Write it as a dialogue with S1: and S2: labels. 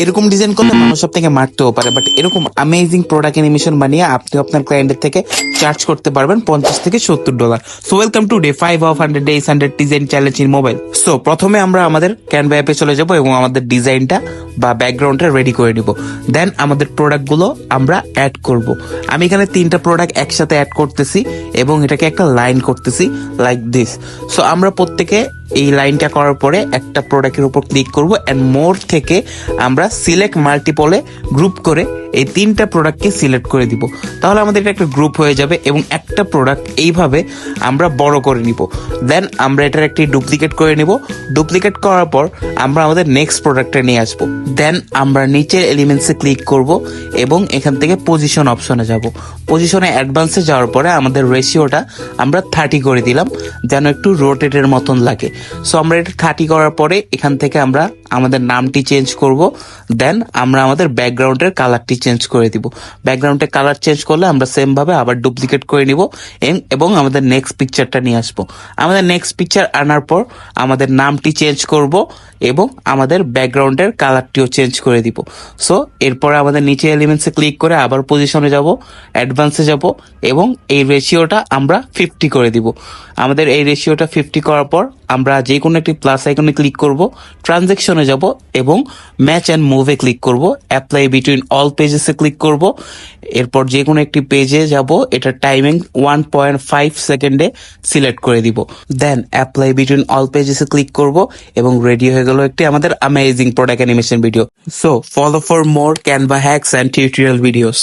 S1: এরকম ডিজাইন করলে মানুষ আপনাকে মারতেও পারে, বাট এরকম অ্যামেজিং প্রোডাক্ট অ্যানিমেশন বানিয়ে আপনি আপনার ক্লায়েন্টের থেকে চার্জ করতে পারবেন $50 থেকে $70। So welcome to day 5 of 100 days 100 design challenge in mobile. So প্রথমে আমরা আমাদের ক্যানভা অ্যাপে চলে যাব এবং আমাদের ডিজাইনটা বা ব্যাকগ্রাউন্ডটা রেডি করে নিব। দেন আমাদের প্রোডাক্টগুলো আমরা অ্যাড করব। আমি এখানে 3টা প্রোডাক্ট একসাথে অ্যাড করতেছি এবং এটাকে একটা লাইন করতেছি লাইক দিস। সো আমরা প্রত্যেকে এই লাইনটা করার পরে একটা প্রোডাক্টের উপর ক্লিক করব এন্ড মোর থেকে আমরা সিলেক্ট মাল্টিপলে গ্রুপ করে এই 3টা প্রোডাক্টকে সিলেক্ট করে দিব। তাহলে আমাদের এটা একটা গ্রুপ হয়ে যাবে এবং একটা প্রোডাক্ট এইভাবে আমরা বড় করে নিব। দেন আমরা এটার একটি ডুপ্লিকেট করে নিব। ডুপ্লিকেট করার পর আমরা আমাদের নেক্সট প্রোডাক্টে নিয়ে আসব। দেন আমরা নিচের এলিমেন্টসে ক্লিক করব এবং এখান থেকে পজিশন অপশনে যাব। পজিশনে অ্যাডভান্সে যাওয়ার পরে আমাদের রেশিওটা আমরা 30 করে দিলাম যেন একটু রোটেটের মতন লাগে। সো আমরা এটা 30 করার পরে এখান থেকে আমরা আমাদের নামটি চেঞ্জ করব। দেন আমরা আমাদের ব্যাকগ্রাউন্ডের কালারটি চেঞ্জ করে দিব। ব্যাকগ্রাউন্ডের কালার চেঞ্জ করলে আমরা সেম ভাবে আবার ডুপ্লিকেট করে নিব এবং আমাদের নেক্সট পিকচারটা নিয়ে আসবো। আমাদের নেক্সট পিকচার আনার পর আমাদের নামটি চেঞ্জ করব এবং আমাদের ব্যাকগ্রাউন্ডের কালারটিও চেঞ্জ করে দিব। সো এরপরে আমাদের নিচে এলিমেন্টসে ক্লিক করে আবার পজিশনে যাব, অ্যাডভান্সে যাব এবং এই রেশিওটা আমরা 50 করে দিব। আমাদের এই রেশিওটা 50 করার পর আমরা যে কোনো একটি প্লাস আইকনে ক্লিক করব, ট্রানজ্যাকশনে যাব এবং ম্যাচ অ্যান্ড মুভে ক্লিক করব, অ্যাপ্লাই বিটুইন অল পেজেসে ক্লিক করব। এরপর যে কোনো একটি পেজে যাব, এটা টাইমিং 1.5 সেকেন্ডে সিলেক্ট করে দিব। দেন অ্যাপ্লাই বিটুইন অল পেজেসে ক্লিক করব এবং রেডি হয়ে গেল একটি আমাদের amazing product animation video. So follow for more Canva hacks and tutorial videos.